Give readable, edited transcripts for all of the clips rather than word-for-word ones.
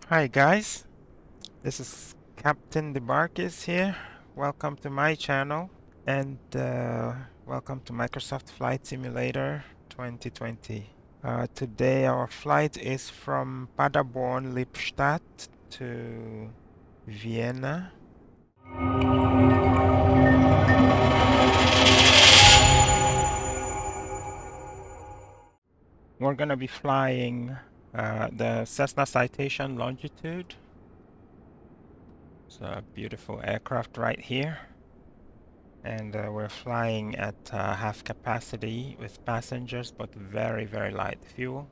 Hi guys, this is Captain DeBarkis here. Welcome to my channel and welcome to Microsoft Flight Simulator 2020. Today our flight is from Paderborn-Lippstadt to Vienna. We're gonna be flying the Cessna Citation Longitude. It's a beautiful aircraft right here. And we're flying at half capacity with passengers, but very, very light fuel.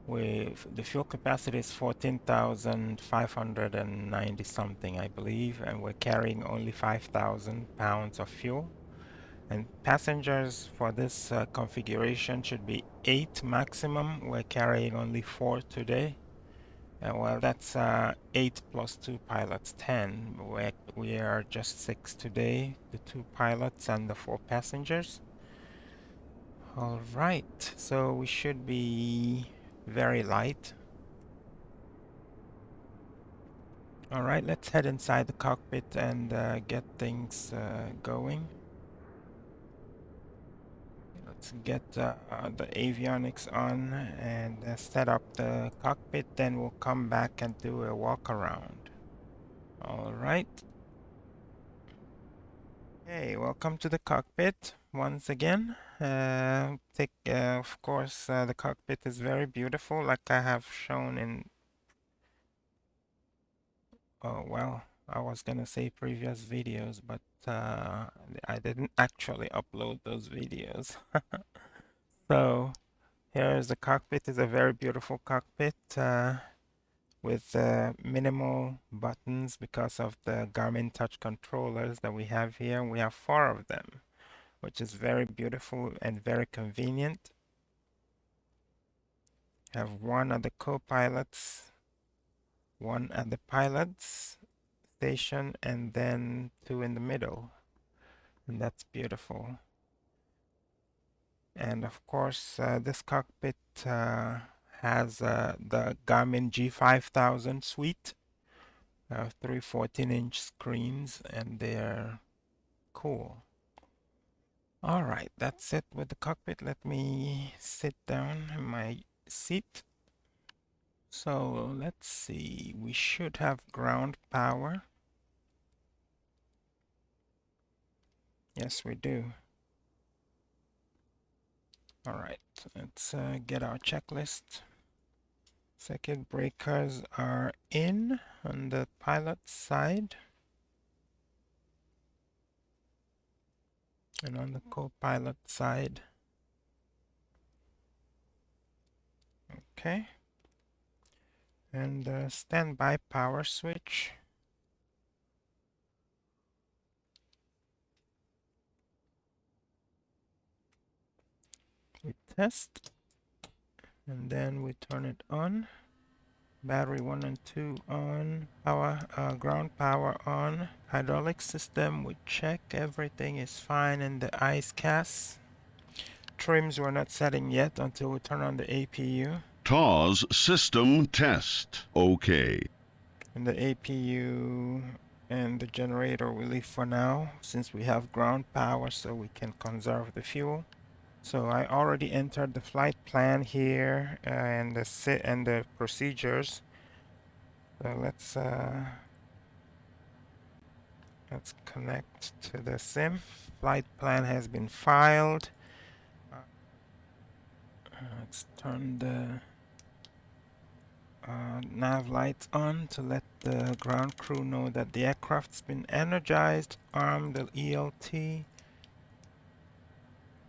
The fuel capacity is 14,590 something, I believe, and we're carrying only 5,000 pounds of fuel. And passengers for this configuration should be 8 maximum. We're carrying only 4 today. Well, that's 8 plus 2 pilots, 10. We are just 6 today, the 2 pilots and the 4 passengers. All right, so we should be very light. All right, let's head inside the cockpit and get things going. Let's get the avionics on and set up the cockpit, then we'll come back and do a walk around. All right. Hey, welcome to the cockpit once again. Of course, the cockpit is very beautiful, like I have shown in, oh, well, I was gonna say previous videos, but I didn't actually upload those videos. So here's the cockpit. It's a very beautiful cockpit with minimal buttons because of the Garmin touch controllers that we have here. We have 4 of them, which is very beautiful and very convenient. Have 1 at the co-pilots, 1 at the pilots station, and then 2 in the middle. And that's beautiful. And of course, this cockpit has the Garmin G5000 suite, 3 14-inch screens, and they're cool. All right, that's it with the cockpit. Let me sit down in my seat. So let's see, we should have ground power. Yes, we do. All right, let's get our checklist. Circuit breakers are in on the pilot side. And on the co-pilot side. Okay. And standby power switch. We test. And then we turn it on. Battery 1 and 2 on. Power, ground power on. Hydraulic system, we check. Everything is fine in the ice cast. Trims we're not setting yet until we turn on the APU. TAWS system test. Okay. And the APU and the generator we leave for now, since we have ground power, so we can conserve the fuel. So I already entered the flight plan here and the procedures. So let's connect to the sim. Flight plan has been filed. Let's turn the nav lights on to let the ground crew know that the aircraft's been energized. Arm the ELT.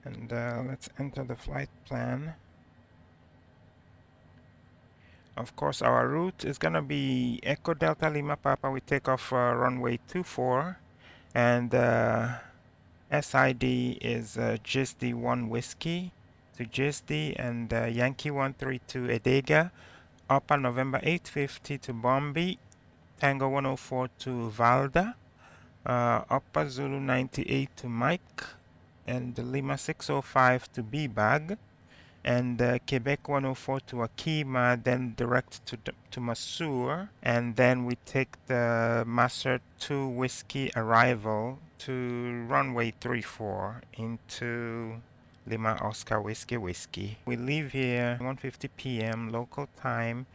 And let's enter the flight plan. Of course, our route is going to be Echo Delta Lima Papa. We take off runway 24. And SID is GISD 1 Whiskey to GISD, and Yankee 132 Edega. Upper November 850 to Bombay. Tango 104 to Valda. Upper Zulu 98 to Mike. And Lima 605 to B-Bag. and Quebec 104 to Akima, then direct to Masur, and then we take the Master 2 Whiskey arrival to runway 34 into Lima Oscar Whiskey Whiskey. We leave here 1:50 p.m. local time.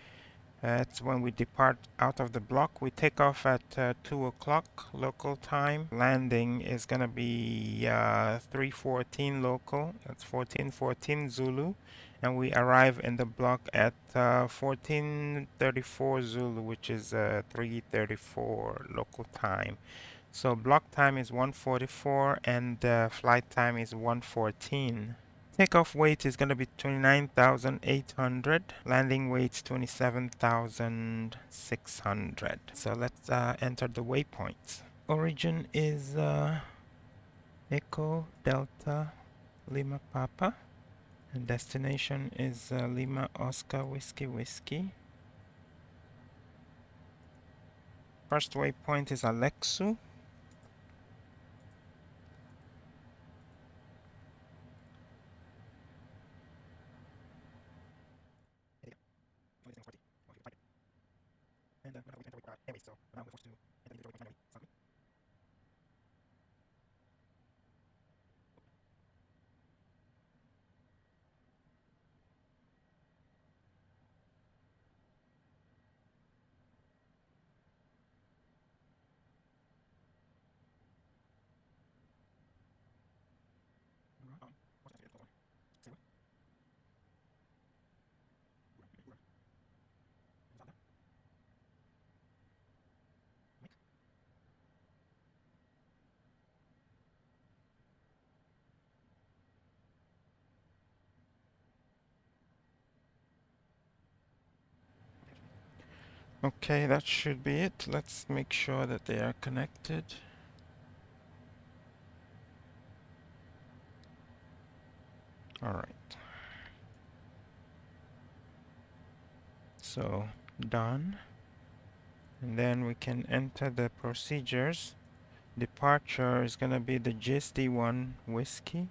That's when we depart out of the block. We take off at 2 o'clock local time. Landing is going to be 3:14 local. That's 14:14 Zulu. And we arrive in the block at 14:34 Zulu, which is 3:34 local time. So block time is 1:44 and flight time is 1:14. Takeoff weight is going to be 29,800. Landing weight 27,600. So let's enter the waypoints. Origin is Echo Delta Lima Papa. And destination is Lima Oscar Whiskey Whiskey. First waypoint is Alexu. Okay, that should be it. Let's make sure that they are connected. All right. So done. And then we can enter the procedures. Departure is going to be the GSD1 Whiskey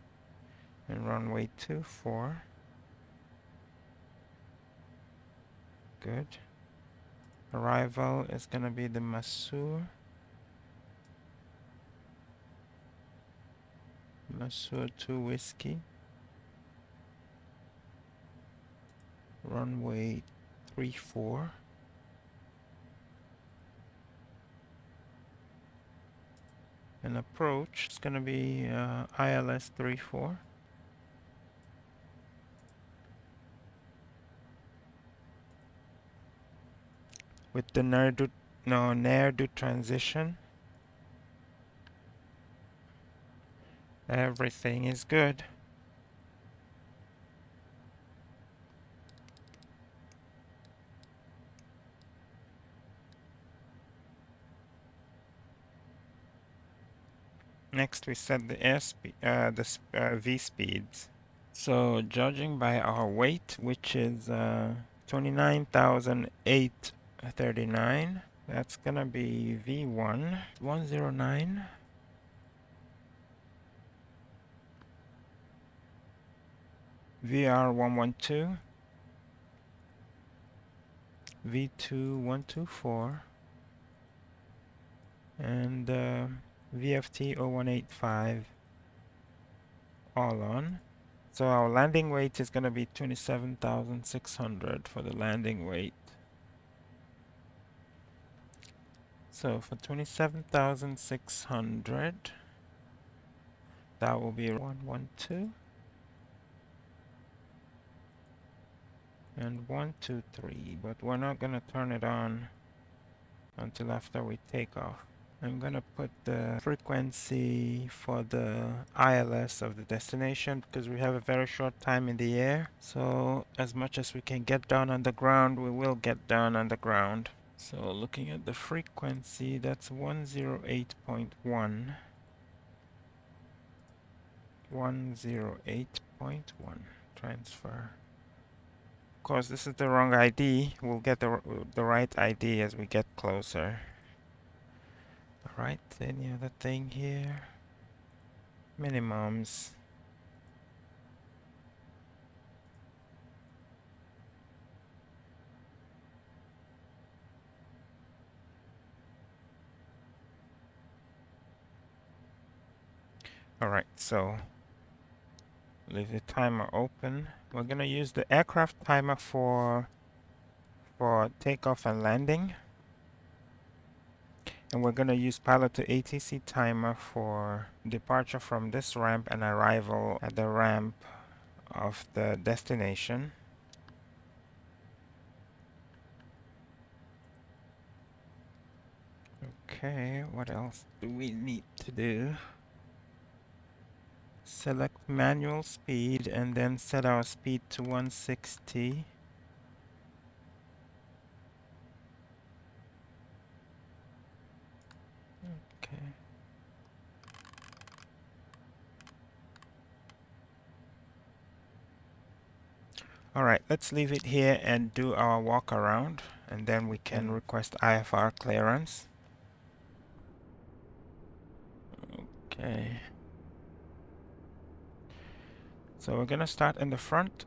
and runway 24. Good. Arrival is going to be the Masur 2 Whiskey. Runway 34. And approach is going to be ILS 34. With the Nair-do transition. Everything is good. Next, we set the V speeds. So, judging by our weight, which is 29,839, that's gonna be V1 109. VR 112, V2 124, and VFT 0185 all on. So our landing weight is going to be 27,600 for the landing weight. So for 27,600, that will be 112 and 123, but we're not going to turn it on until after we take off. I'm going to put the frequency for the ILS of the destination because we have a very short time in the air. So as much as we can get down on the ground, we will get down on the ground. So looking at the frequency, that's 108.1. 108.1 transfer. Of course, this is the wrong ID. We'll get the right ID as we get closer. Alright, any other thing here? Minimums. Alright, so leave the timer open. We're gonna use the aircraft timer for takeoff and landing. And we're gonna use pilot to ATC timer for departure from this ramp and arrival at the ramp of the destination. Okay, what else do we need to do? Select manual speed and then set our speed to 160. Okay. Alright, let's leave it here and do our walk around, and then we can request IFR clearance. Okay. So we're gonna start in the front.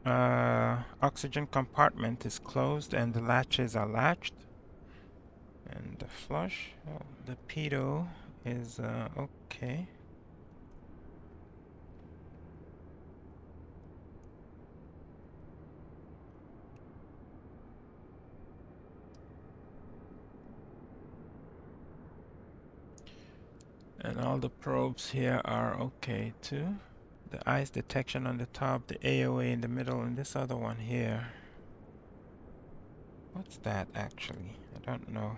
Oxygen compartment is closed and the latches are latched. And the flush, the pedo is okay. And all the probes here are okay too. The ice detection on the top, the AOA in the middle, and this other one here. What's that actually? I don't know.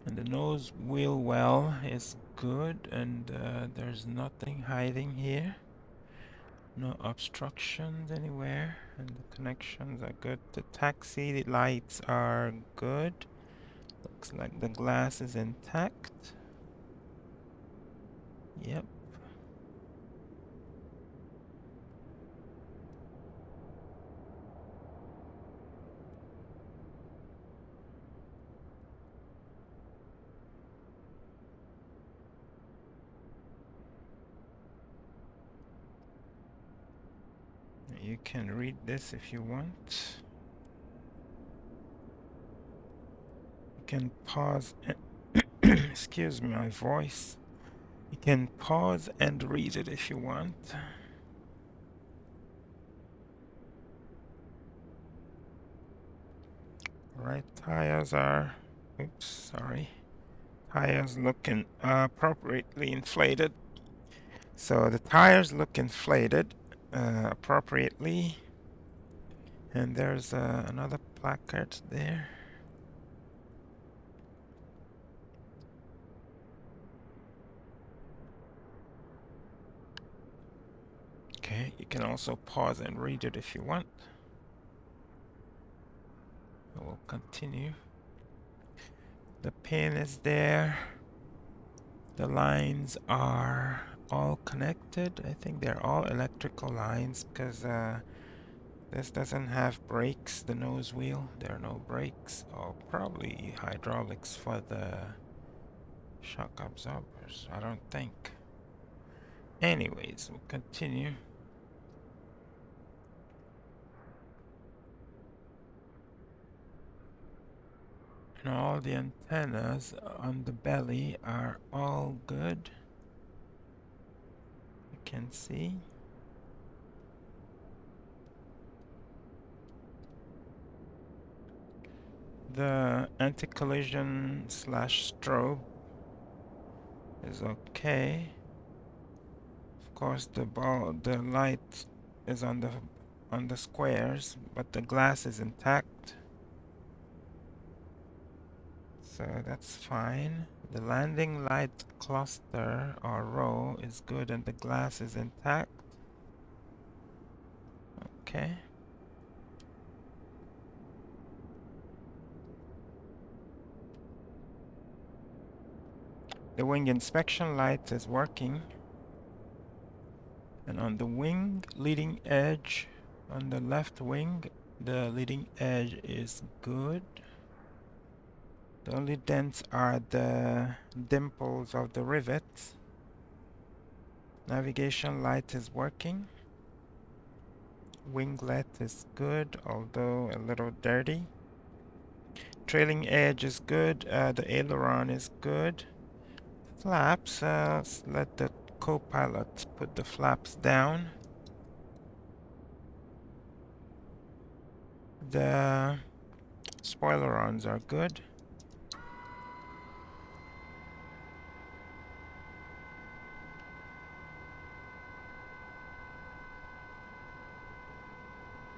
And the nose wheel well is good, and there's nothing hiding here. No obstructions anywhere, and the connections are good. The taxi lights are good. Looks like the glass is intact. Yep. You can read this if you want. You can pause and excuse my voice. You can pause and read it if you want. Right, tires are, oops, sorry. Tires looking appropriately inflated. So the tires look inflated appropriately. And there's another placard there. Okay, you can also pause and read it if you want. We'll continue. The pin is there. The lines are all connected. I think they're all electrical lines because this doesn't have brakes, the nose wheel. There are no brakes, or probably hydraulics for the shock absorbers. I don't think. Anyways, we'll continue. And all the antennas on the belly are all good. You can see. The anti-collision / strobe is okay. Of course, the light is on the squares, but the glass is intact. So that's fine. The landing light cluster or row is good and the glass is intact. Okay. The wing inspection light is working. And on the wing leading edge, on the left wing, the leading edge is good. The only dents are the dimples of the rivets. Navigation light is working. Winglet is good, although a little dirty. Trailing edge is good. The aileron is good. Flaps, let's let the co-pilot put the flaps down. The spoilerons are good.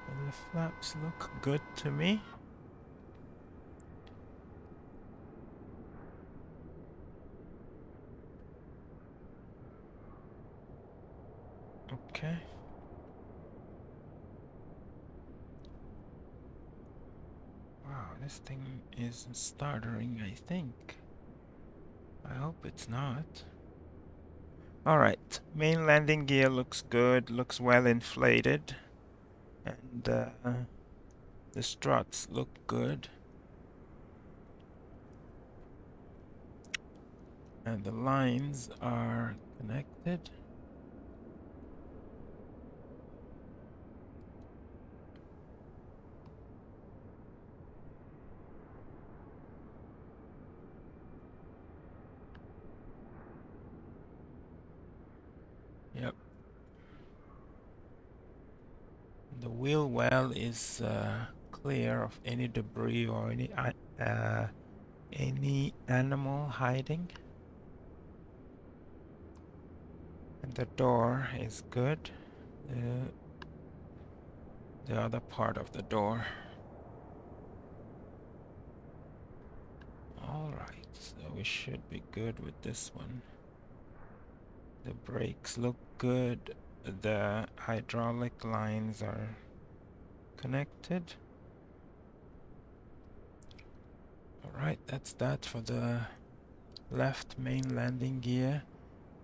And the flaps look good to me. Okay. Wow, this thing is stuttering, I think. I hope it's not. Alright, main landing gear looks good, looks well inflated. And the struts look good. And the lines are connected. Yep. The wheel well is clear of any debris or any animal hiding. And the door is good. The other part of the door. Alright, so we should be good with this one. The brakes look good. The hydraulic lines are connected. Alright, that's that for the left main landing gear.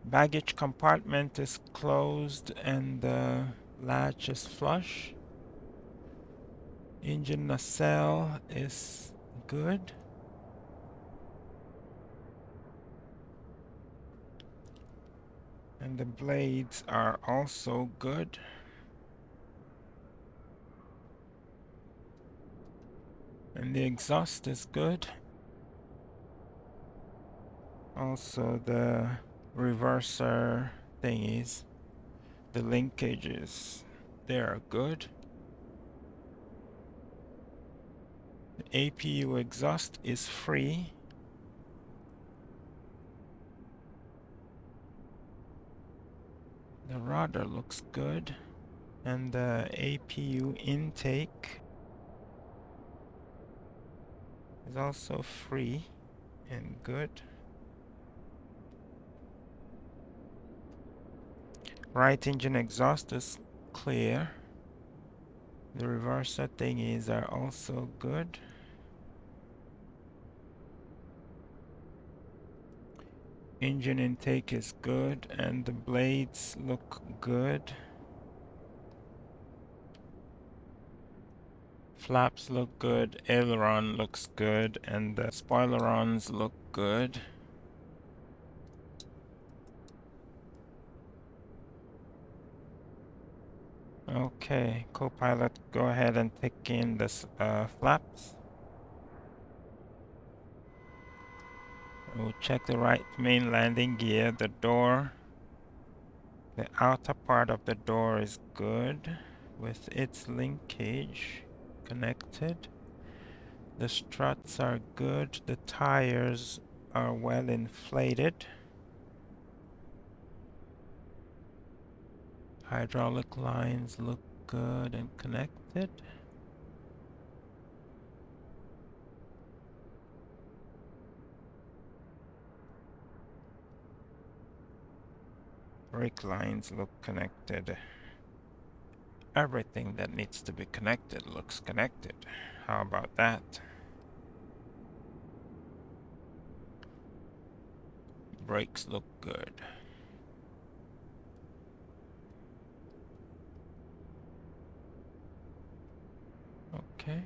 Baggage compartment is closed and the latch is flush. Engine nacelle is good. And the blades are also good. And the exhaust is good. Also the reverser thingies, the linkages, they are good. The APU exhaust is free. The rudder looks good. And the APU intake is also free and good. Right engine exhaust is clear. The reverser thingies are also good. Engine intake is good and the blades look good. Flaps look good, aileron looks good, and the spoilerons look good. Okay, co-pilot, go ahead and take in the flaps. We'll check the right main landing gear, the door. The outer part of the door is good with its linkage connected. The struts are good, the tires are well inflated. Hydraulic lines look good and connected. Brake lines look connected. Everything that needs to be connected looks connected. How about that? Brakes look good. Okay.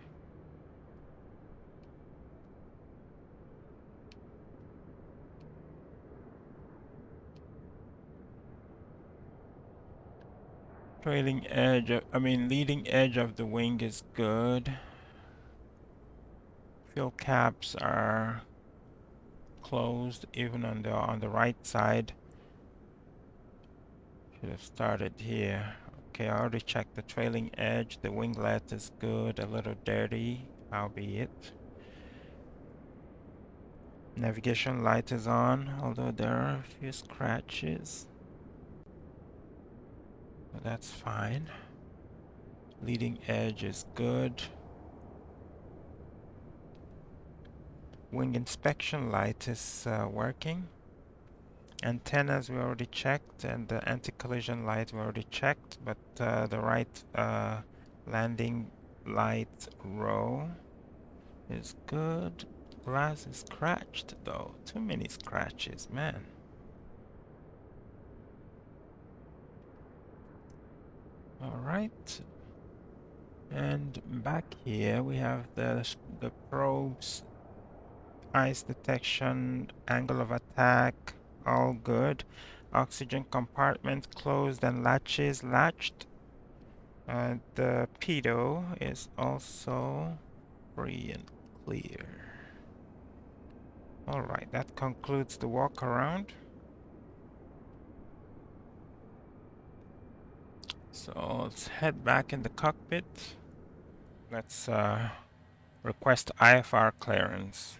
Trailing edge, leading edge of the wing is good. Fuel caps are closed, even on the right side. Should have started here. Okay, I already checked the trailing edge. The winglet is good, a little dirty, albeit. Navigation light is on, although there are a few scratches. But that's fine. Leading edge is good. Wing inspection light is working. Antennas we already checked, and the anti-collision light we already checked, but the right landing light row is good. Glass is scratched though. Too many scratches, man. Alright. And back here we have the probes, ice detection, angle of attack, all good. Oxygen compartment closed and latches latched. The pedo is also free and clear. Alright, that concludes the walk around. So let's head back in the cockpit. Let's request IFR clearance.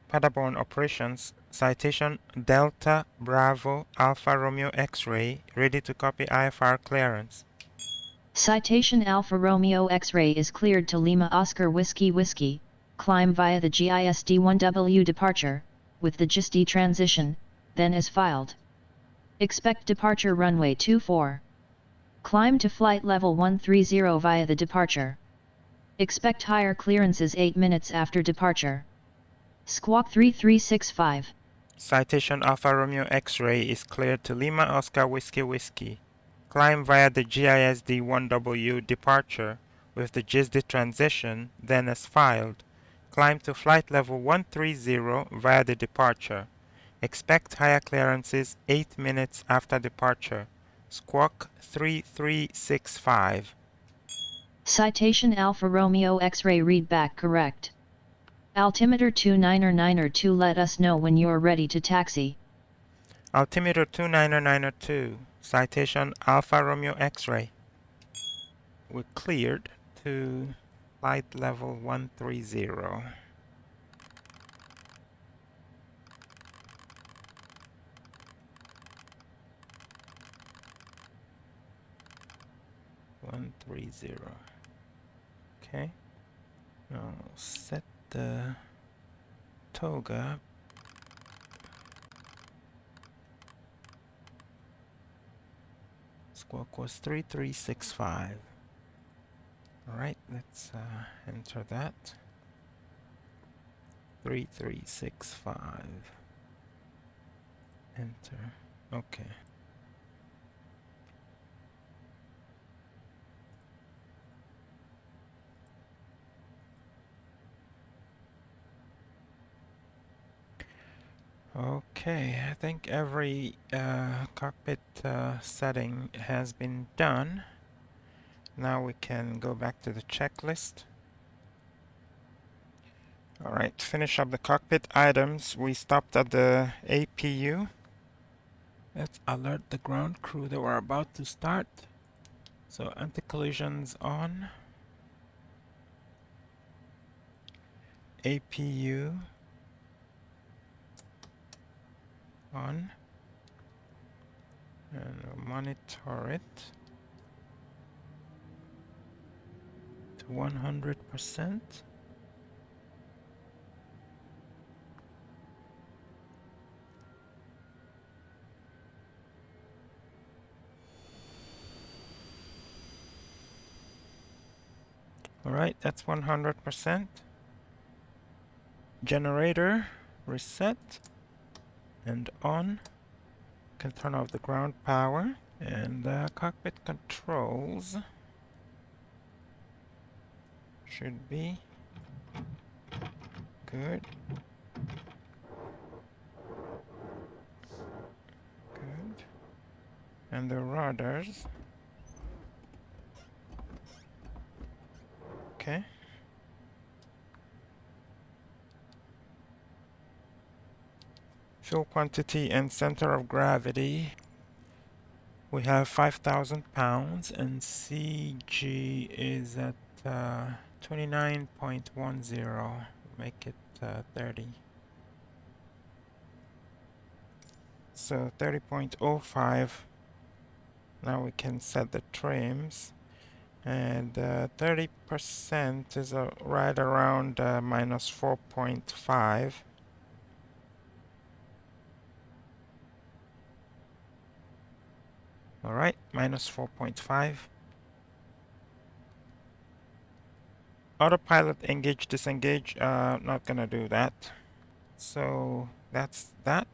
Paderborn operations, citation Delta Bravo Alpha Romeo X-ray, ready to copy IFR clearance. Citation Alpha Romeo X-ray is cleared to Lima Oscar Whiskey Whiskey, climb via the GISD1W departure, with the GISD transition, then as filed. Expect departure runway 24. Climb to flight level 130 via the departure. Expect higher clearances 8 minutes after departure. Squawk 3365. Citation Alpha Romeo X-ray is cleared to Lima Oscar Whiskey Whiskey. Climb via the GISD1W departure with the GISD transition, then as filed. Climb to flight level 130 via the departure. Expect higher clearances 8 minutes after departure. Squawk 3365. Citation Alpha Romeo X-ray readback correct. Altimeter 29902, let us know when you're ready to taxi. Altimeter 29902, citation Alpha Romeo X-ray. We're cleared to flight level 130. Okay. Now set the toga. Squawk was 3365. Alright, let's enter that. 3365. Enter. Okay. Okay, I think every cockpit setting has been done. Now we can go back to the checklist. Alright, finish up the cockpit items. We stopped at the APU. Let's alert the ground crew that we're about to start. So anti-collisions on. APU on. And we'll monitor it to 100%. Alright, that's 100%. Generator reset and on. Can turn off the ground power, and cockpit controls should be good. Good. And the rudders Fuel quantity and center of gravity. We have 5,000 pounds and CG is at 29.10. Make it 30. So 30.05. Now we can set the trims. And 30% is right around minus 4.5. All right, minus 4.5. Autopilot engage, disengage, not gonna do that. So that's that.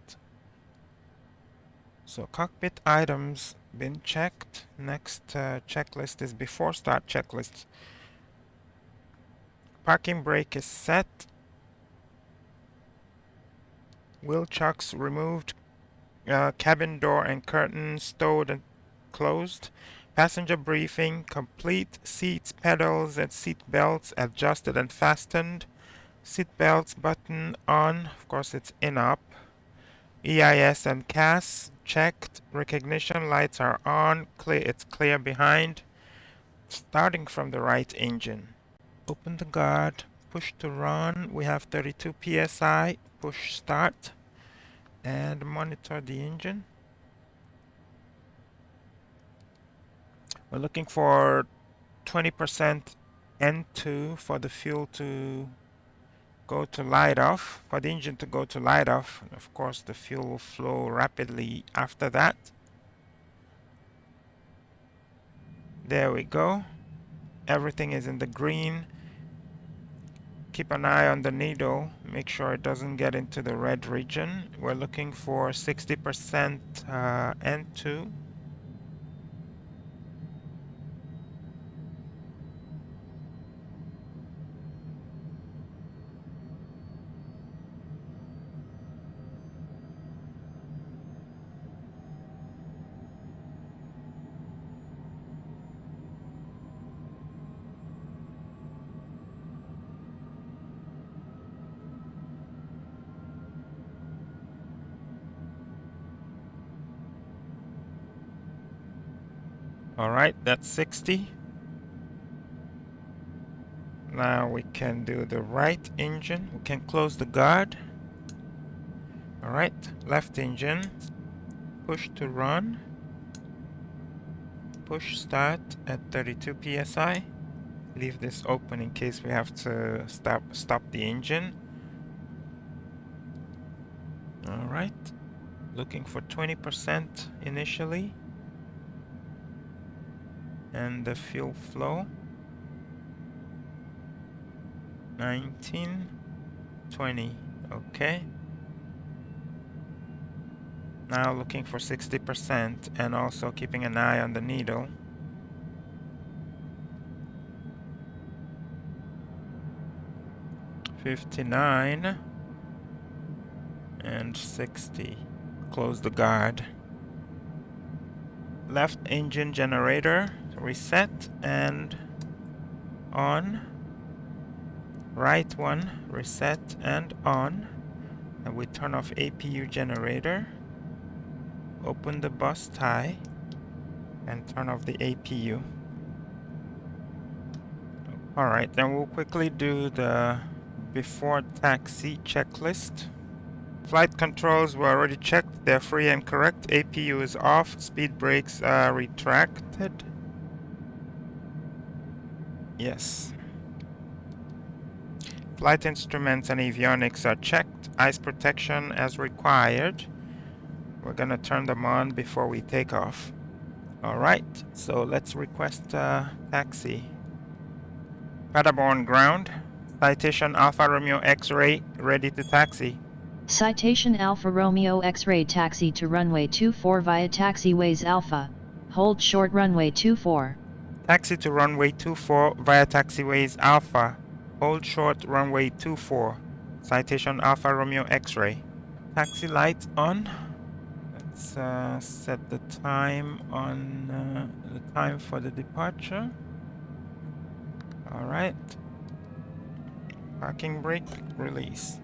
So cockpit items been checked. Next checklist is before start checklist. Parking brake is set. Wheel chocks removed. Cabin door and curtain stowed and closed. Passenger briefing complete. Seats, pedals, and seat belts adjusted and fastened. Seat belts button on. Of course, it's in up. EIS and CAS checked. Recognition lights are on. Clear. It's clear behind. Starting from the right engine. Open the guard. Push to run. We have 32 psi. Push start. And monitor the engine. We're looking for 20% N2 for the fuel to go to light off, for the engine to go to light off. And of course, the fuel will flow rapidly after that. There we go. Everything is in the green. Keep an eye on the needle. Make sure it doesn't get into the red region. We're looking for 60% N2. All right, that's 60. Now we can do the right engine. We can close the guard. All right, left engine. Push to run. Push start at 32 psi. Leave this open in case we have to stop the engine. All right, looking for 20% initially. And the fuel flow 19, 20. Okay. Now looking for 60% and also keeping an eye on the needle. $59 and 60. Close the guard. Left engine generator reset and on. Right one reset and on. And we turn off APU generator. Open the bus tie and turn off the APU. Alright, then we'll quickly do the before taxi checklist. Flight controls were already checked. They're free and correct. APU is off. Speed brakes are retracted. Yes. Flight instruments and avionics are checked. Ice protection as required. We're gonna turn them on before we take off. Alright, so let's request a taxi. Paderborn ground. Citation Alpha Romeo X-ray, ready to taxi. Citation Alpha Romeo X-ray taxi to runway 24 via taxiways Alpha. Hold short runway 24. Taxi to runway 24 via taxiways Alpha. Hold short runway 24. Citation Alpha Romeo X-ray. Taxi lights on. Let's set the time on the time for the departure. All right. Parking brake release.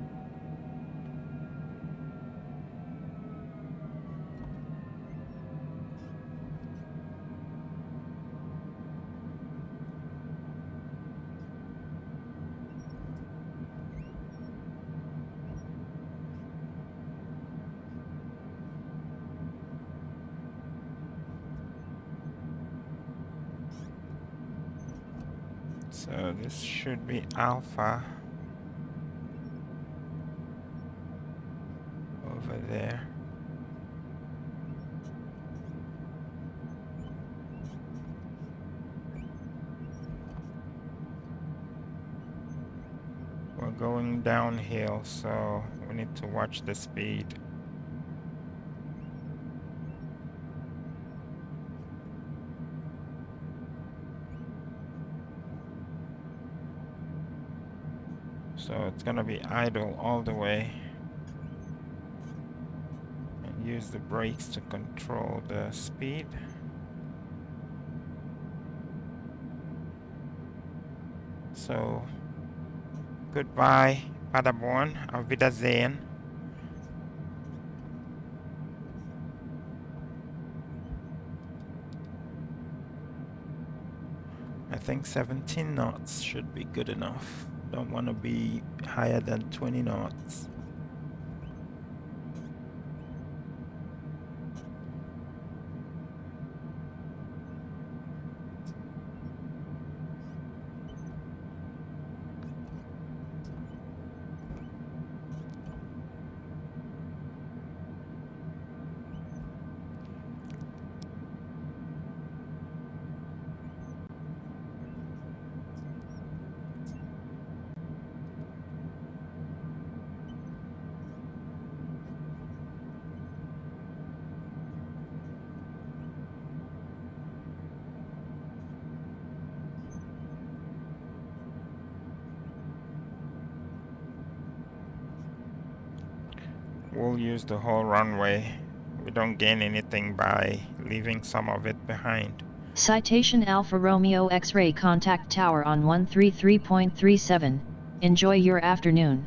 So this should be Alpha over there. We're going downhill, so we need to watch the speed. So it's gonna be idle all the way. And use the brakes to control the speed. So goodbye, Paderborn. Auf Wiedersehen. I think 17 knots should be good enough. Don't want to be higher than 20 knots. We'll use the whole runway. We don't gain anything by leaving some of it behind. Citation Alpha Romeo X-ray contact tower on 133.37. Enjoy your afternoon.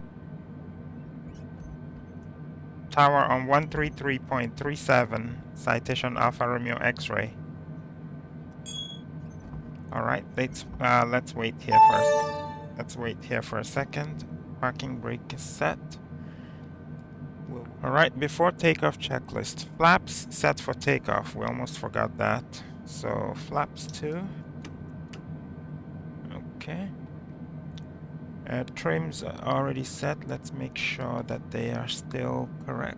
Tower on 133.37. Citation Alpha Romeo X-ray. All right, let's wait here first. Let's wait here for a second. Parking brake is set. All right, before takeoff checklist. Flaps set for takeoff. We almost forgot that. So flaps 2. Okay. Trims are already set. Let's make sure that they are still correct.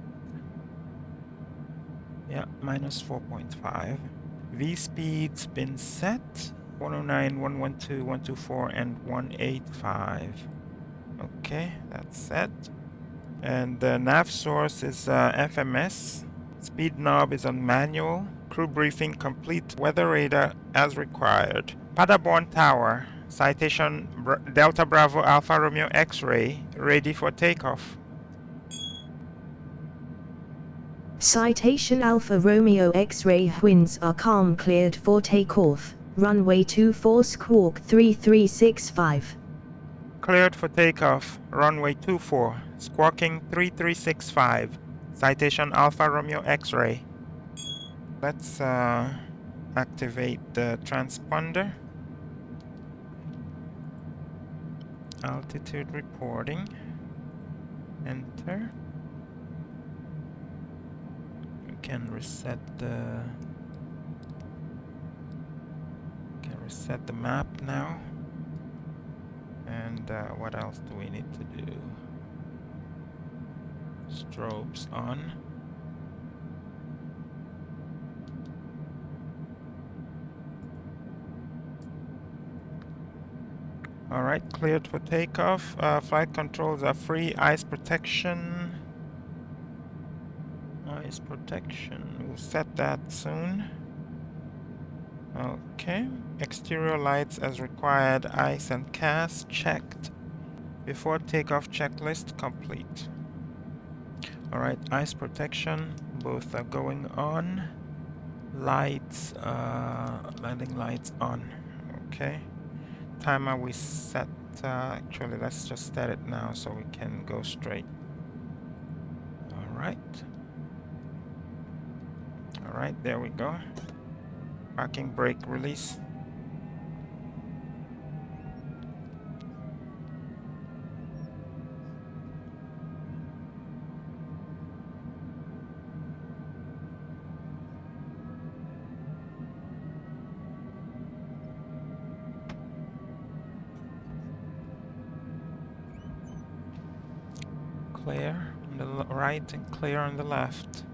Yeah, minus 4.5. V speed's been set. 109, 112, 124, and 185. Okay, that's set. And the nav source is FMS. Speed knob is on manual. Crew briefing complete. Weather radar as required. Paderborn Tower. Citation Delta Bravo Alpha Romeo X-ray. Ready for takeoff. Citation Alpha Romeo X-ray winds are calm, cleared for takeoff. Runway 24 squawk 3365. Cleared for takeoff. Runway 24. Squawking 3365. Citation Alpha Romeo X-ray. Let's activate the transponder. Altitude reporting. Enter. We can reset the map now. And what else do we need to do? Strobes on. All right, cleared for takeoff. Flight controls are free. Ice protection. Ice protection. We'll set that soon. Okay. Exterior lights as required. Ice and CAS checked. Before takeoff checklist complete. All right, ice protection. Both are going on. Lights, landing lights on. Okay. Timer we set. Actually, let's just set it now so we can go straight. All right. All right, there we go. Parking brake release. Clear on the right and clear on the left.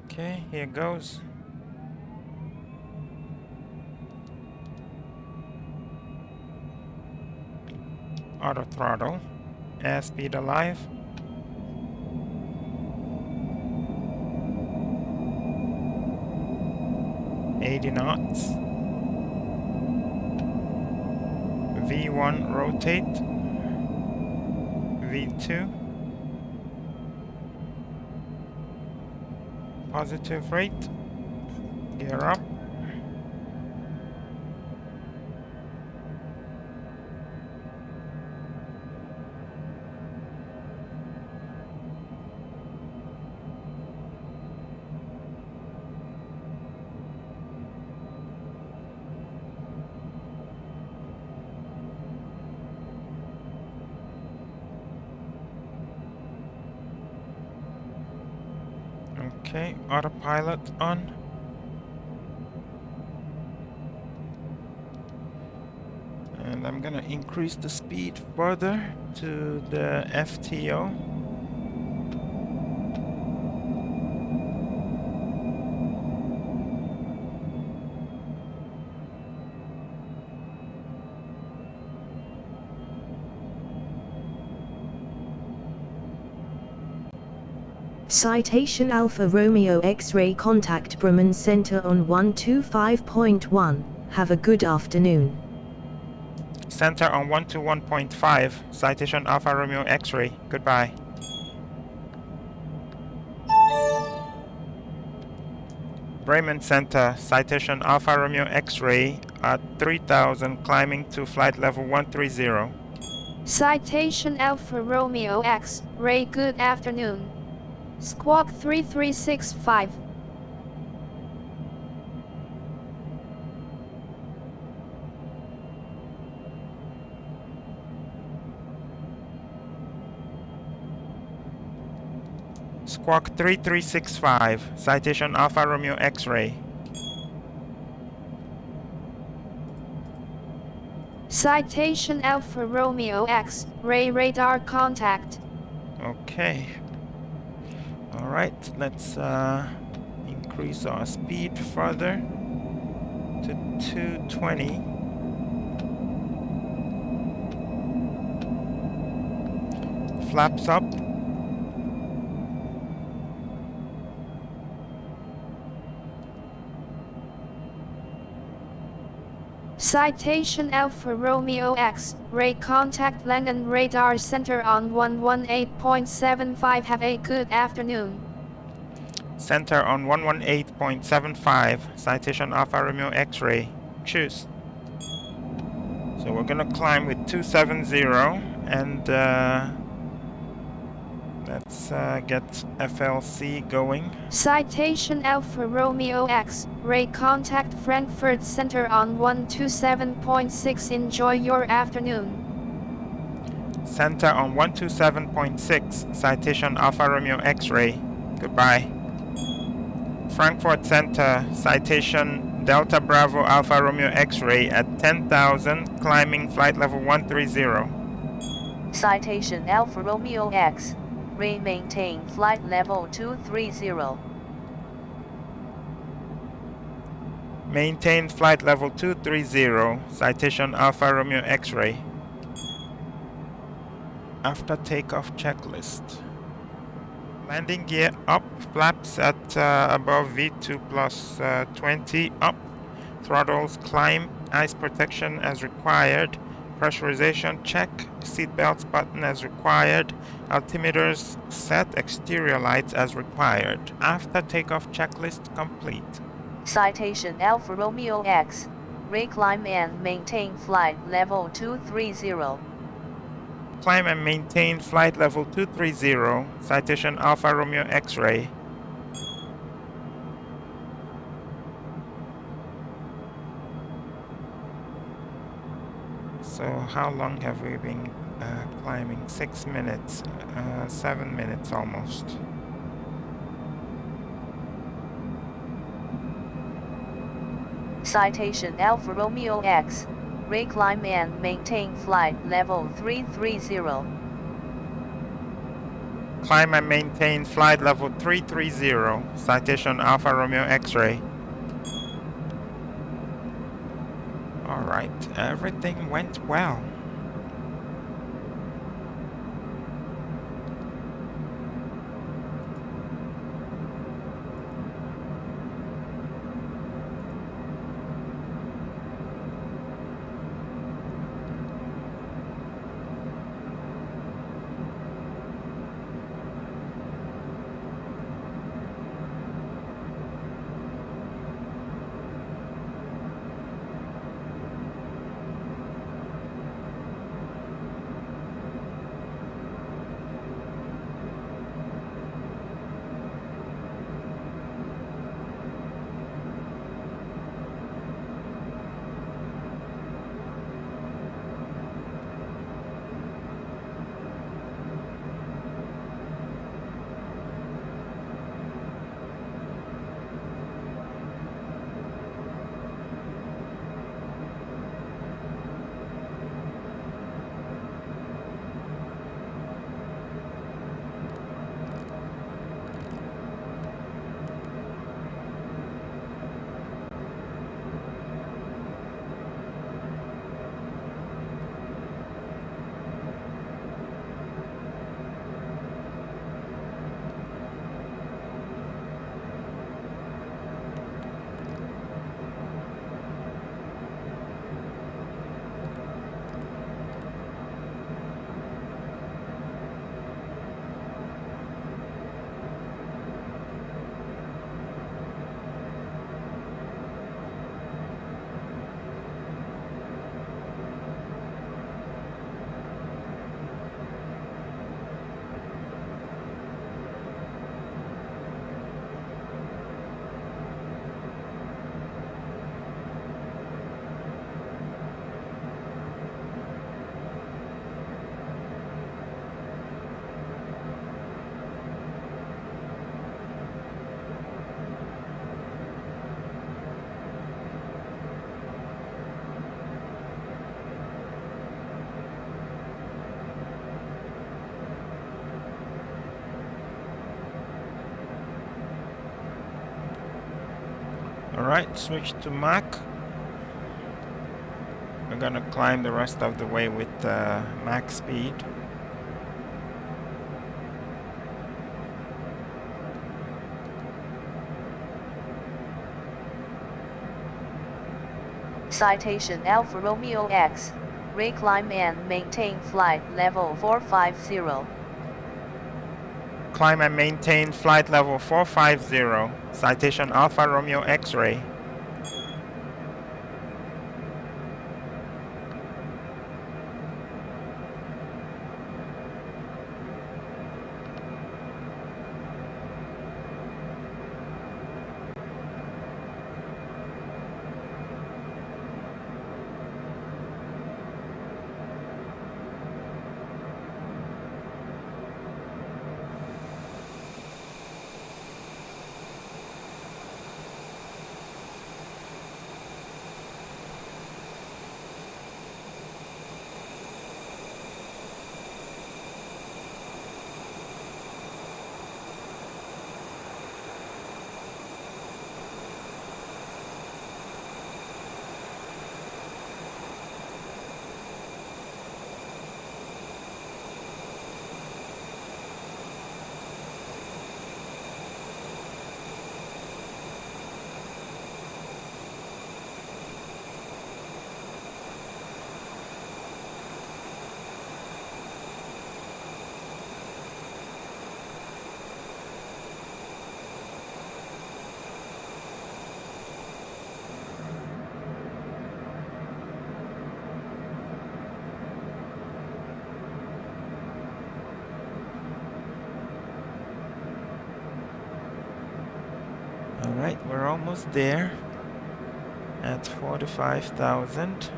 Okay, here goes. Auto throttle. Airspeed alive. $80 knots. V1 rotate. V2. Positive rate. Gear up. Okay, autopilot on. And I'm gonna increase the speed further to the FTO. Citation Alpha Romeo X-ray contact Bremen Center on 125.1. Have a good afternoon. Center on 121.5. Citation Alpha Romeo X-ray. Goodbye. Bremen Center. Citation Alpha Romeo X-ray at 3000, climbing to flight level 130. Citation Alpha Romeo X-ray. Good afternoon. Squawk 3365. Squawk 3365. Citation Alpha Romeo X-ray. Citation Alpha Romeo X-ray radar contact. Okay. Alright, let's increase our speed further to 220. Flaps up. Citation Alpha Romeo X-ray contact Lennon radar center on 118.75. Have a good afternoon. Center on 118.75. Citation Alpha Romeo X-ray. Choose. So we're gonna climb with 270 and let's get FLC going. Citation Alpha Romeo X-ray contact Frankfurt Center on 127.6. Enjoy your afternoon. Center on 127.6. Citation Alpha Romeo X-ray. Goodbye. Frankfurt Center. Citation Delta Bravo Alpha Romeo X-ray at 10,000, climbing flight level 130. Citation Alpha Romeo X. Ray maintain flight level 230. Maintain flight level 230. Citation Alpha Romeo X-ray. After takeoff checklist. Landing gear up, flaps at above V2 plus 20 up. Throttles climb, ice protection as required. Pressurization check, seatbelts button as required, altimeters set, exterior lights as required. After takeoff checklist complete. Citation Alpha Romeo X. Ray climb and maintain flight level 230. Climb and maintain flight level 230, Citation Alpha Romeo X-ray. So how long have we been climbing? 6 minutes, 7 minutes almost. Citation Alpha Romeo X, reclimb and maintain flight level 330. Climb and maintain flight level 330, citation Alpha Romeo X-ray. Alright, everything went well. Alright, switch to Mach. We're gonna climb the rest of the way with Mach speed. Citation Alpha Romeo X, reclimb and maintain flight level 450. Climb and maintain flight level 450, citation Alpha Romeo X-ray. Alright, we're almost there at 45,000.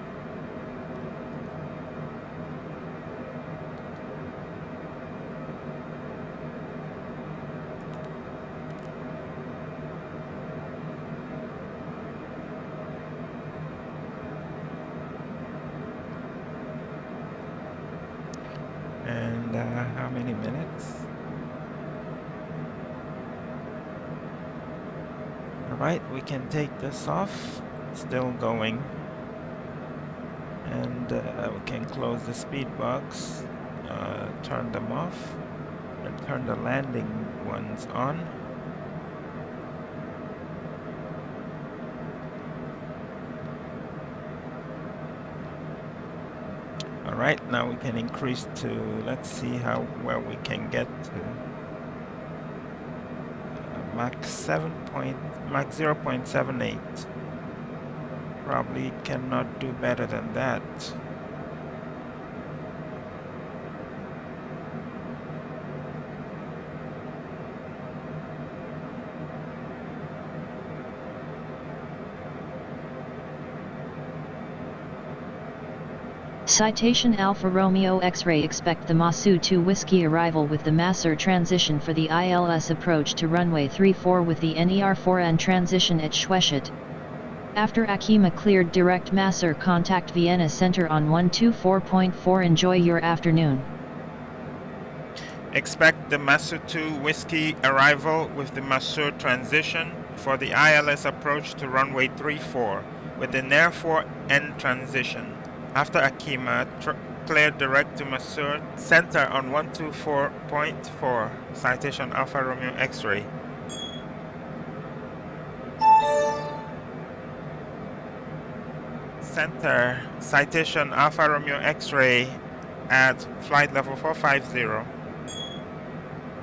Right, we can take this off. It's still going. And we can close the speed box, turn them off, and turn the landing ones on. Alright, now we can increase to, let's see where we can get to. Mach 0.78. Probably cannot do better than that. Citation Alpha Romeo X-ray expect the Masu 2 Whiskey arrival with the Maser transition for the ILS approach to runway 34 with the NER4N transition at Schwechat. After Akima cleared direct Maser contact Vienna Center on 124.4. Enjoy your afternoon. Expect the Masu 2 Whiskey arrival with the Maser transition for the ILS approach to runway 34 with the NER4N transition. After Akima cleared direct to Maser Center on 124.4. Citation Alpha Romeo X-ray. Center, citation Alpha Romeo X-ray at flight level 450.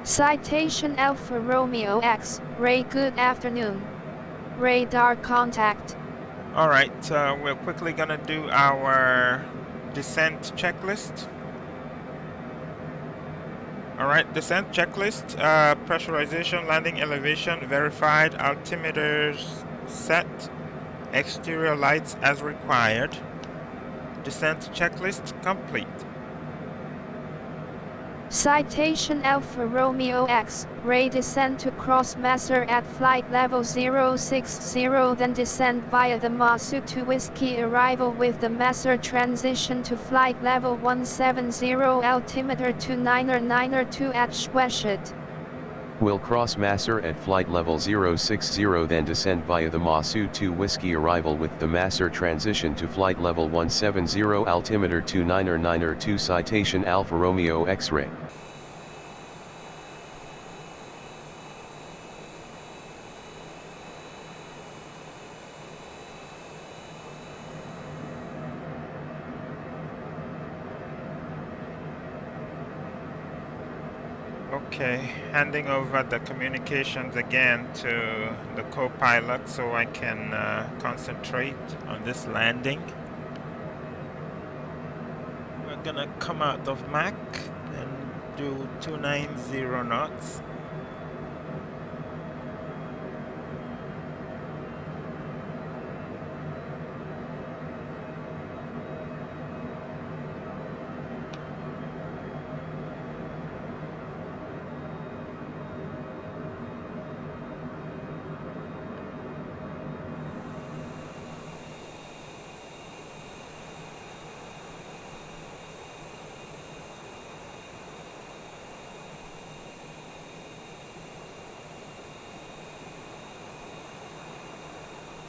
Citation Alpha Romeo X-ray, good afternoon. Radar contact. Alright, we're quickly gonna do our descent checklist. Alright, descent checklist, pressurization, landing elevation verified, altimeters set, exterior lights as required. Descent checklist complete. Citation Alpha Romeo X-ray descend to cross Maser at flight level 060, then descend via the Masu 2 Whiskey arrival with the Maser transition to flight level 170 altimeter 2992 at Schwechat. Will cross Maser at flight level 060, then descend via the Masu 2 Whiskey arrival with the Maser transition to flight level 170 altimeter 2992. Citation Alpha Romeo X-ray. Okay, handing over the communications again to the co-pilot so I can concentrate on this landing. We're gonna come out of Mach and do 290 knots.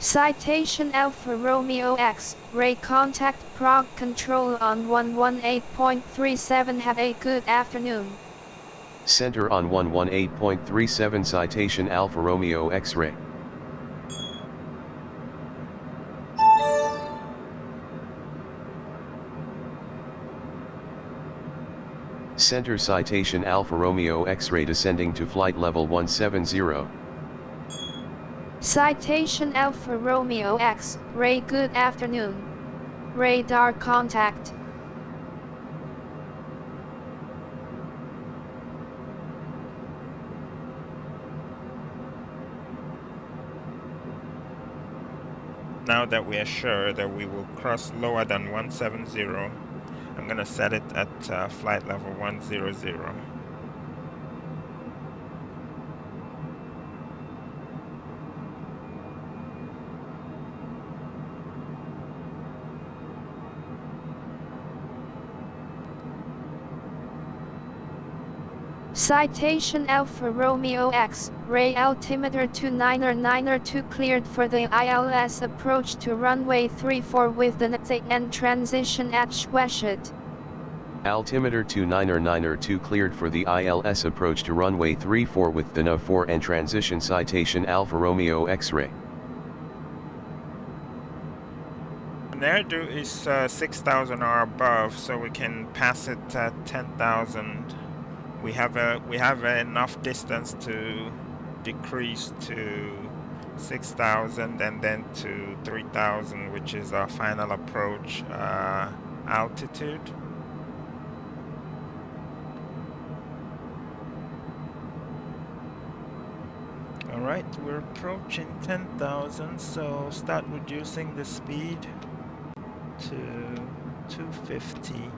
Citation Alpha Romeo X-ray contact Prague control on 118.37. Have a good afternoon. Center on 118.37. Citation Alpha Romeo X-ray. Center Citation Alpha Romeo X-ray descending to flight level 170. Citation Alpha Romeo X-ray, good afternoon. Radar contact. Now that we are sure that we will cross lower than 170, I'm gonna set it at flight level 100. Citation Alpha Romeo X-ray altimeter 2992 cleared for the ILS approach to runway 34 with the and transition at Schwechat. Altimeter 2992 cleared for the ILS approach to runway 34 with the NA4 and transition. Citation Alpha Romeo X-ray. Nerdu is 6,000 or above, so we can pass it at 10,000. We have enough distance to decrease to 6,000 and then to 3,000, which is our final approach altitude. Alright, we're approaching 10,000, so start reducing the speed to 250.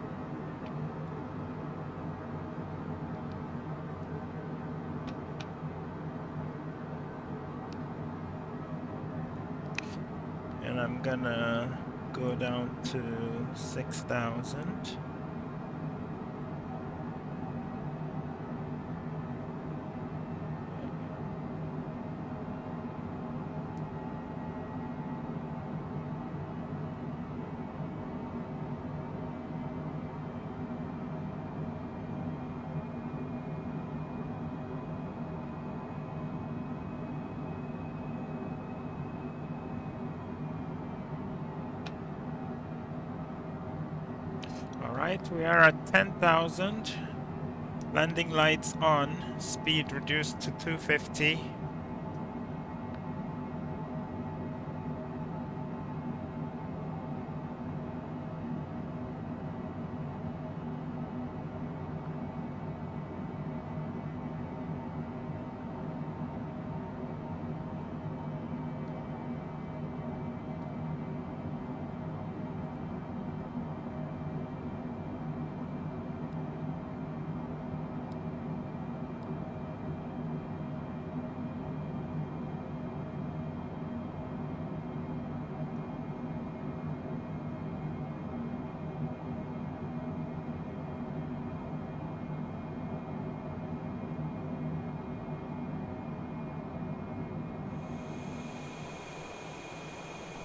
And I'm gonna go down to 6,000. Alright, we are at 10,000. Landing lights on. Speed reduced to 250.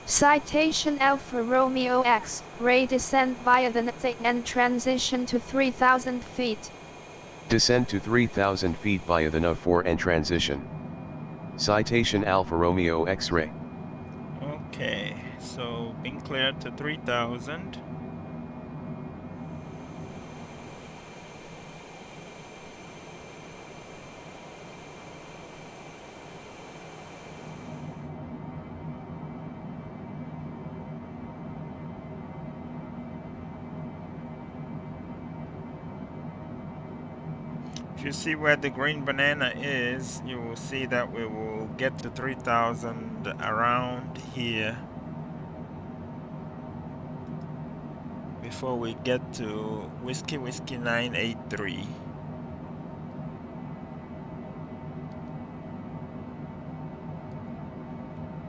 Citation Alpha Romeo X-ray descent via the and transition to 3,000 feet. Descend to 3,000 feet via the NA4 and transition. Citation Alpha Romeo X-ray. Okay, so being cleared to 3,000. If you see where the green banana is, you will see that we will get to 3,000 around here before we get to Whiskey 983.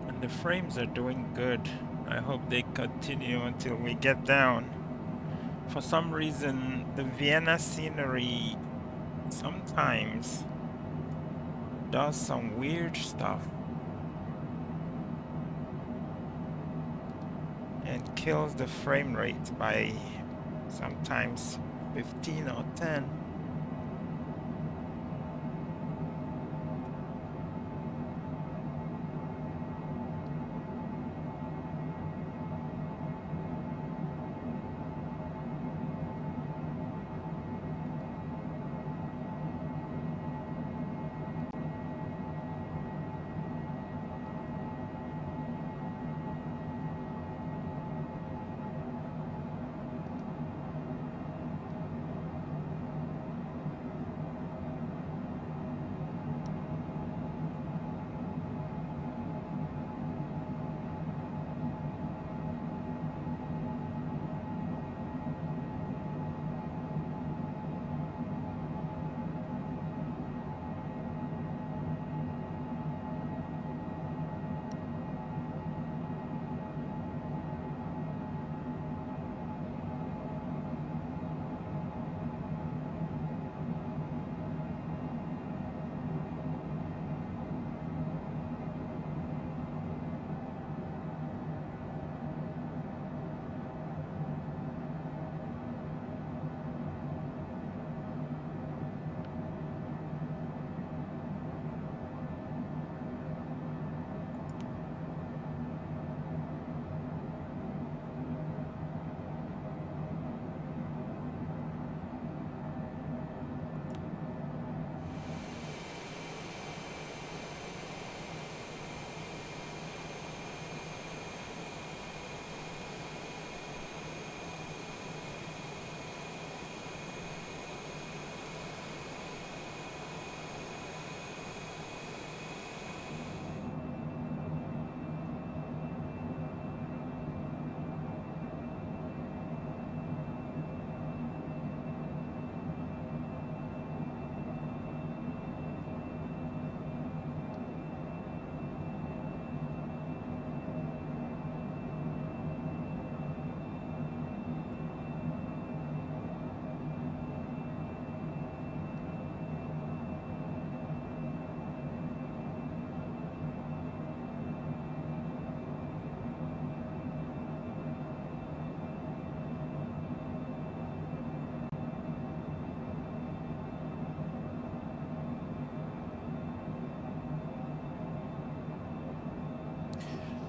And the frames are doing good. I hope they continue until we get down. For some reason, the Vienna scenery sometimes does some weird stuff and kills the frame rate by sometimes 15 or 10.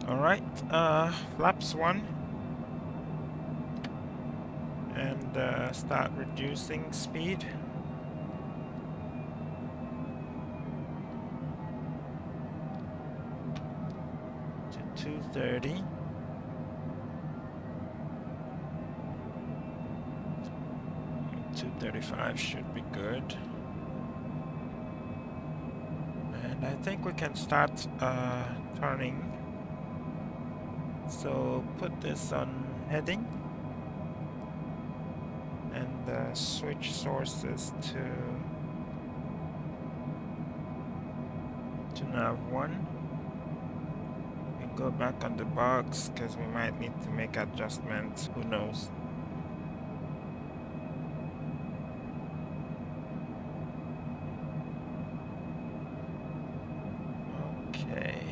Alright, flaps 1. And start reducing speed. To 230. And 235 should be good. And I think we can start turning. So put this on heading and switch sources to nav 1 and go back on the box because we might need to make adjustments, who knows. Okay.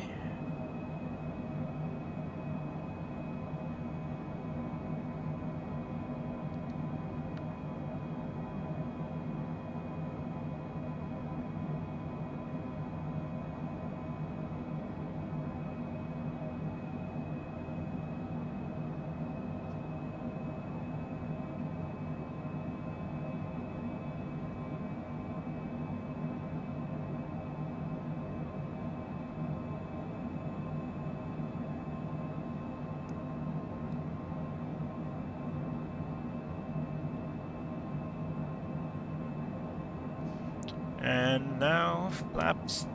And now flaps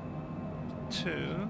2.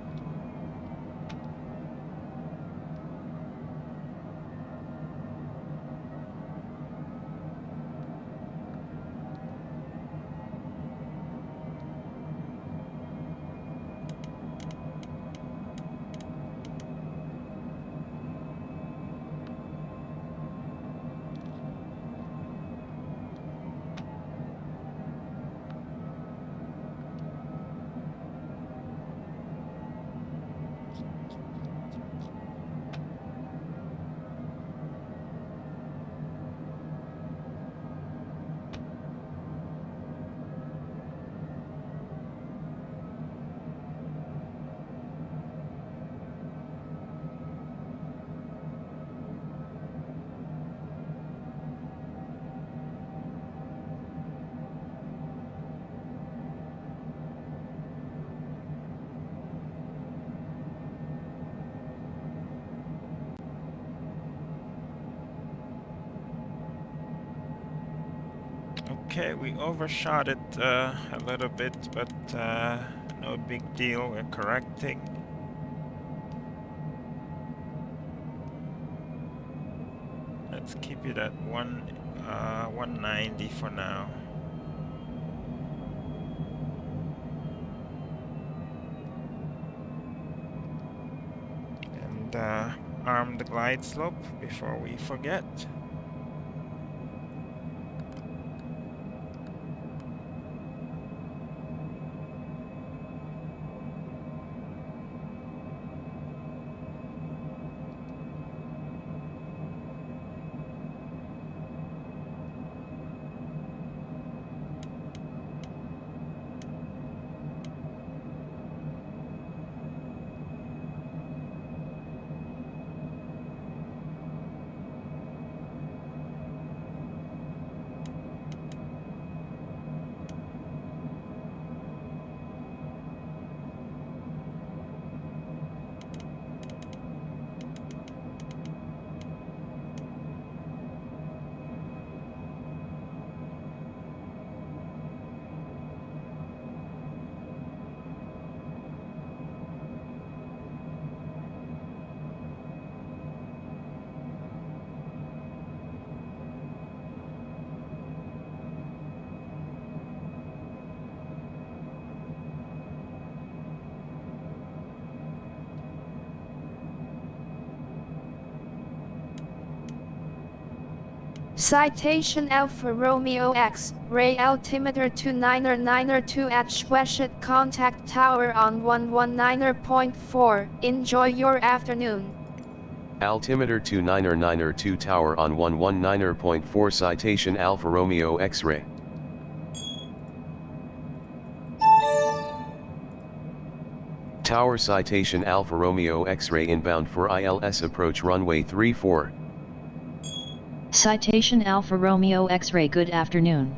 Okay, we overshot it a little bit, but no big deal, we're correcting. Let's keep it at 190 for now. And arm the glide slope before we forget. Citation Alpha Romeo X, Ray altimeter 2992 at Schwechat, contact tower on 119.4, enjoy your afternoon. Altimeter 2992 tower on 119.4 Citation Alpha Romeo X-ray. Tower Citation Alpha Romeo X-ray inbound for ILS approach runway 34. Citation Alpha Romeo X-ray, good afternoon.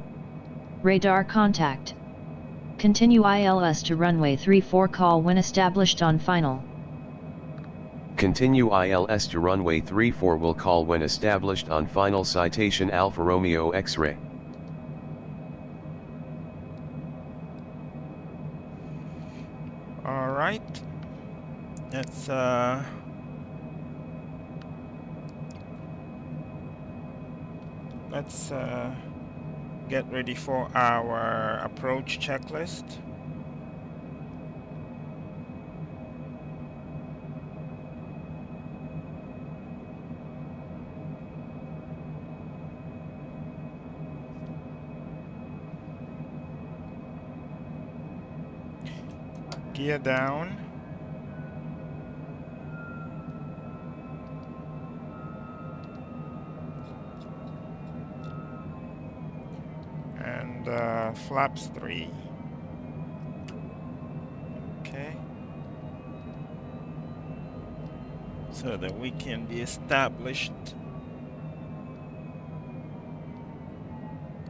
Radar contact. Continue ILS to runway 34, call when established on final. Continue ILS to runway 34, will call when established on final. Citation Alpha Romeo X-ray. All right. Let's get ready for our approach checklist. Gear down. And flaps 3. Okay. So that we can be established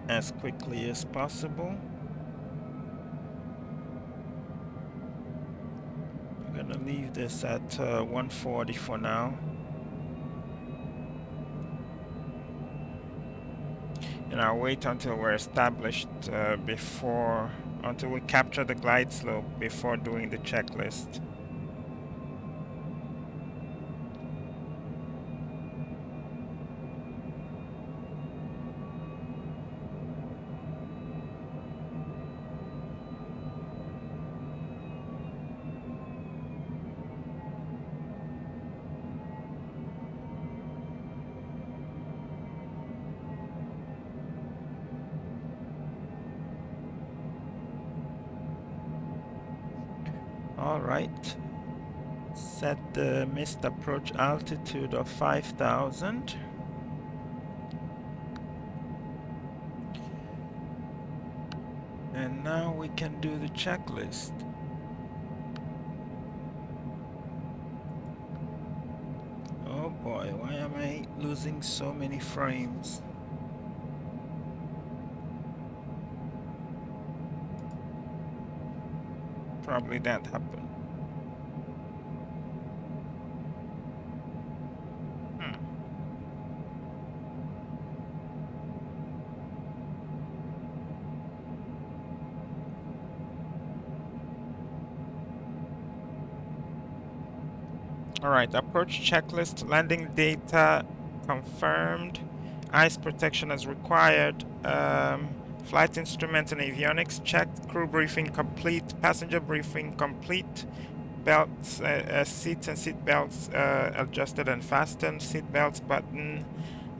as quickly as possible. I'm gonna leave this at 140 for now. And I'll wait until we're established until we capture the glide slope before doing the checklist. All right, set the missed approach altitude of 5,000. And now we can do the checklist. Oh boy, why am I losing so many frames? Probably that happened. All right, approach checklist, landing data confirmed, ice protection as required, flight instruments and avionics checked, crew briefing complete, passenger briefing complete, belts, seats and seat belts adjusted and fastened, seat belts button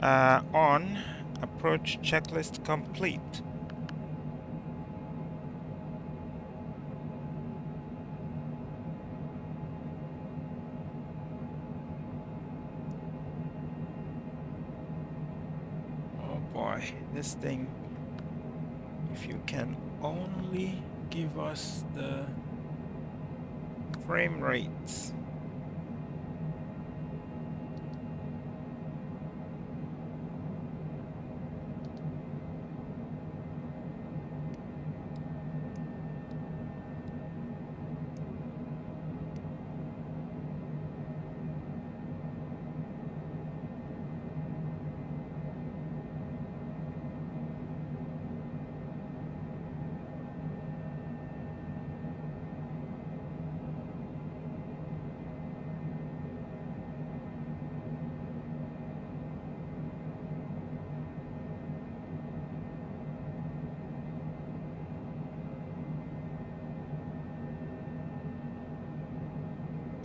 on, approach checklist complete. Boy, this thing, if you can only give us the frame rates.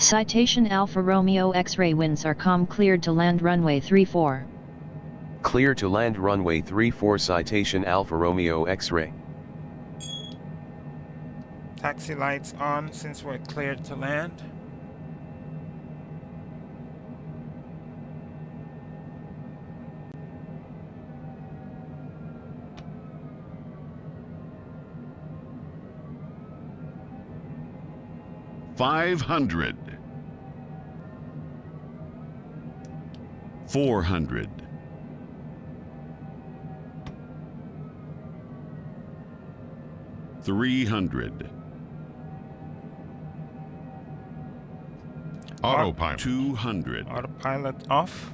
Citation Alpha Romeo X-ray winds are cleared to land runway 34. Clear to land runway 34. Citation Alpha Romeo X-ray. Taxi lights on since we're cleared to land. 500. 400. 300. Autopilot. 200. Autopilot off.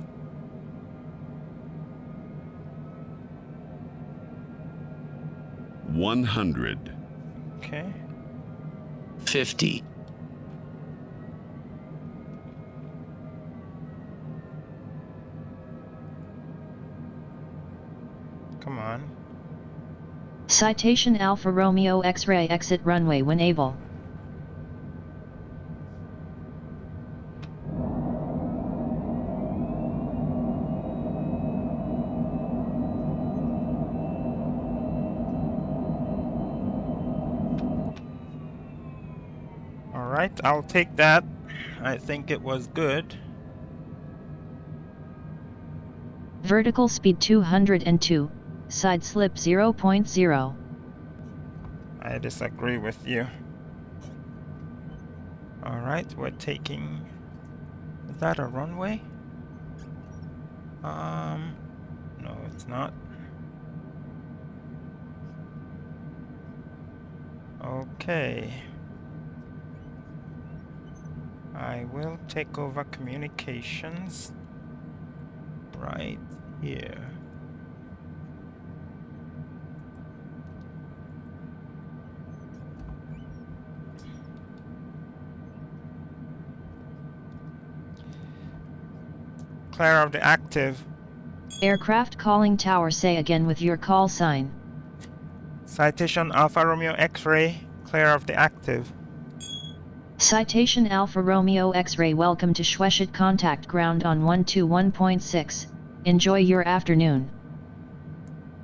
100. Okay. 50. Come on. Citation Alpha Romeo X-ray exit runway when able. Alright, I'll take that. I think it was good. Vertical speed 202, side slip 0.0. I disagree with you. Alright, we're taking... Is that a runway? No, it's not. Okay. I will take over communications right here. Clear of the active. Aircraft calling tower, say again with your call sign. Citation Alpha Romeo X-ray, clear of the active. Citation Alpha Romeo X-ray, welcome to Schwechat, contact ground on 121.6. Enjoy your afternoon.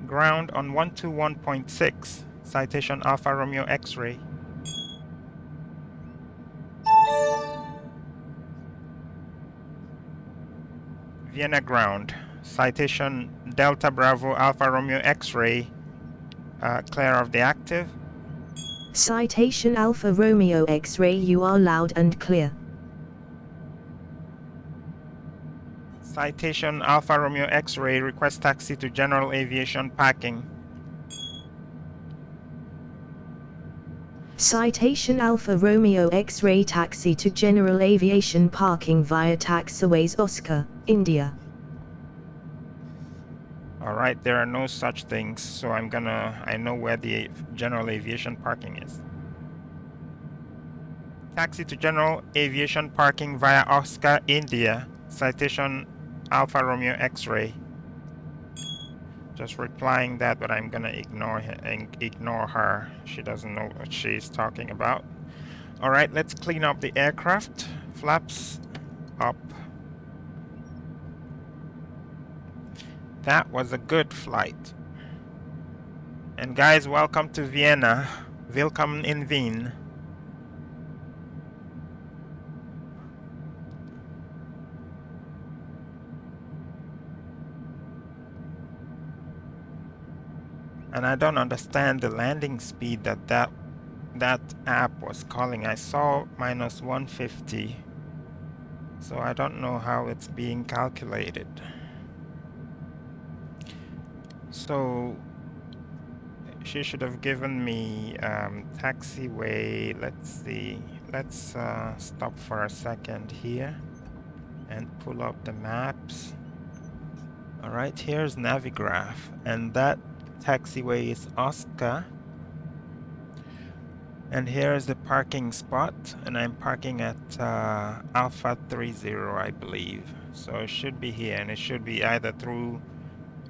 Ground on 121.6. Citation Alpha Romeo X-ray. Vienna ground. Citation Delta Bravo Alpha Romeo X-ray, clear of the active. Citation Alpha Romeo X-ray, you are loud and clear. Citation Alpha Romeo X-ray, request taxi to general aviation parking. Citation Alpha Romeo X-ray, taxi to general aviation parking via taxiways Oscar, India. Alright, there are no such things, so I know where the general aviation parking is. Taxi to general aviation parking via Oscar, India. Citation Alpha Romeo X-ray. Just replying that, but I'm gonna ignore her. She doesn't know what she's talking about. Alright, let's clean up the aircraft. Flaps up. That was a good flight. And guys, welcome to Vienna. Willkommen in Wien. And I don't understand the landing speed that app was calling. I saw minus 150. So I don't know how it's being calculated. So she should have given me taxiway. Let's see. Let's stop for a second here and pull up the maps. Alright, here's Navigraph, and that taxiway is Oscar. And here's the parking spot, and I'm parking at Alpha 30, I believe. So it should be here, and it should be either through...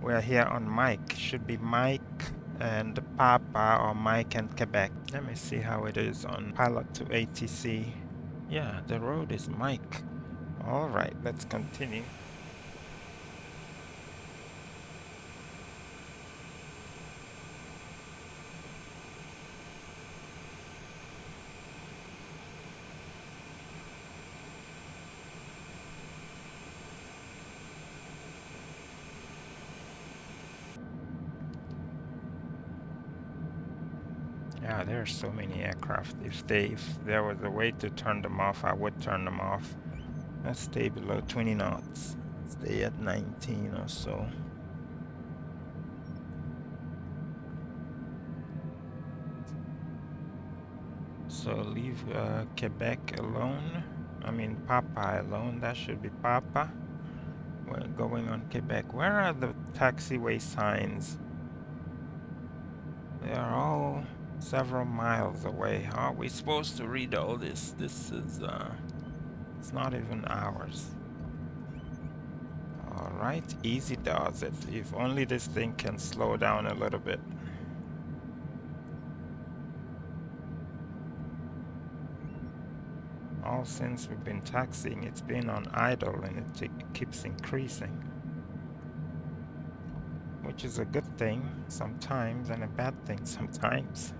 We're here on Mike. Should be Mike and Papa, or Mike and Quebec. Let me see how it is on pilot to ATC. Yeah, the road is Mike. Alright, let's continue. Yeah, Wow, there are so many aircraft. If there was a way to turn them off, I would turn them off. Let's stay below 20 knots. Stay at 19 or so. So leave Quebec alone. I mean Papa alone. That should be Papa. We're going on Quebec. Where are the taxiway signs? They are all several miles away. How are we supposed to read all this? This is it's not even ours. Alright, easy does it. If only this thing can slow down a little bit. All since we've been taxiing, it's been on idle and it keeps increasing. Which is a good thing sometimes and a bad thing sometimes.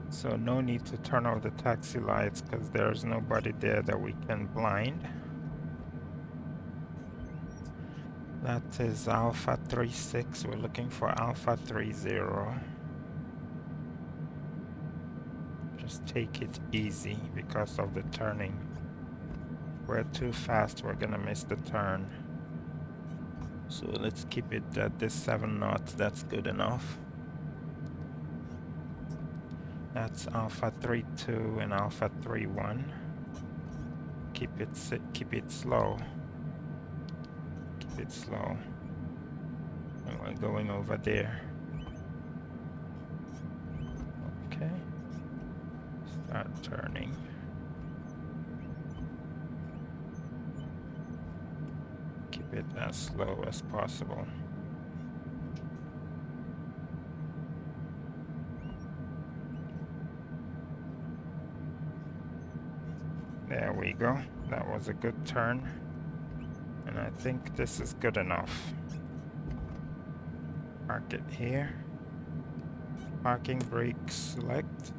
So no need to turn off the taxi lights because there's nobody there that we can blind. That is Alpha 36. We're looking for Alpha 30. Just take it easy because of the turning. If we're too fast, we're gonna miss the turn. So let's keep it at this 7 knots. That's good enough. That's Alpha 32 and Alpha 31. Keep it slow. Keep it slow. And we're going over there. Okay. Start turning. Keep it as slow as possible. There we go. That was a good turn. And I think this is good enough. Park it here. Parking brake select.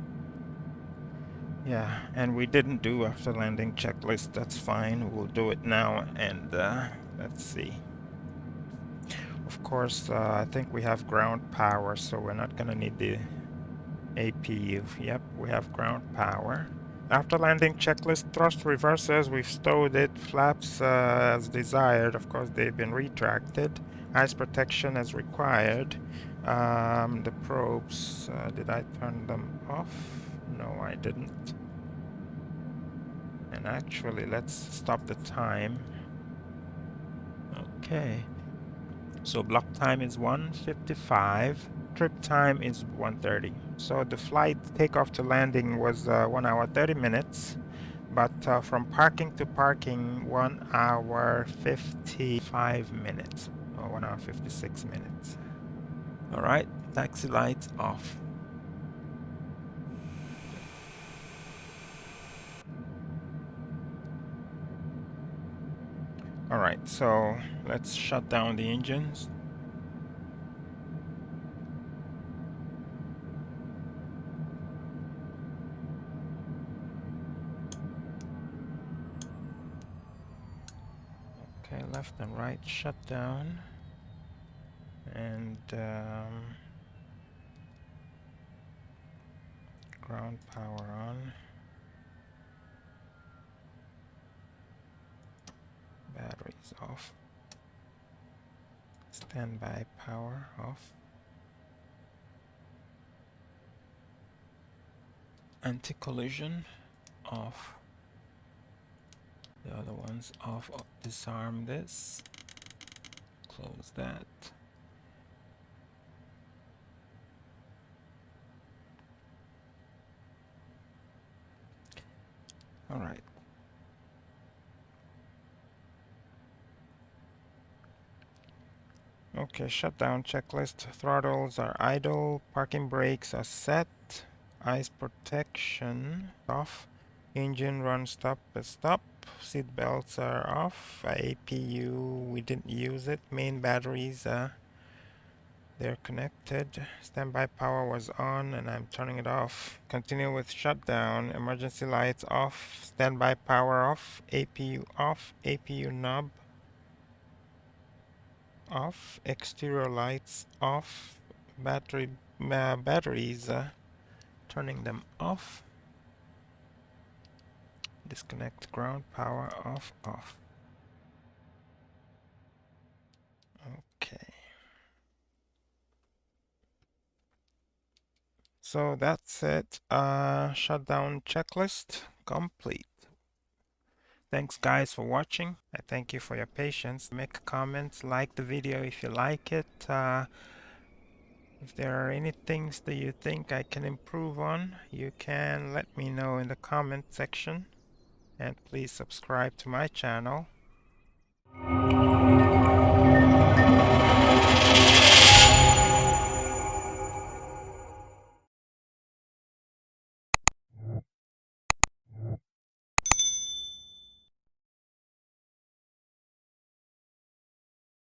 Yeah, and we didn't do after landing checklist. That's fine. We'll do it now and let's see. Of course, I think we have ground power, so we're not gonna need the APU. Yep, we have ground power. After landing checklist, thrust reversers, we've stowed it. Flaps as desired. Of course, they've been retracted. Ice protection as required. The probes, did I turn them off? No, I didn't. And actually, let's stop the time. Okay. So block time is 1:55. Trip time is 1:30. So the flight takeoff to landing was 1 hour 30 minutes, but from parking to parking 1 hour 55 minutes, or 1 hour 56 minutes. All right, taxi lights off. All right, so let's shut down the engines. Okay, left and right shut down. And ground power on. Batteries off. Standby power off. Anti-collision off. The other one's off. Oh, disarm this. Close that. All right. Okay, shutdown checklist. Throttles are idle. Parking brakes are set. Ice protection off. Engine run stop is stop. Seat belts are off. APU, we didn't use it. Main batteries, they're connected. Standby power was on and I'm turning it off. Continue with shutdown. Emergency lights off. Standby power off. APU off. APU knob off. Exterior lights off. Batteries, turning them off. Disconnect ground power off. Okay. So that's it. Shutdown checklist complete. Thanks guys for watching. I thank you for your patience. Make comments, like the video if you like it. If there are any things that you think I can improve on, you can let me know in the comment section. And please subscribe to my channel.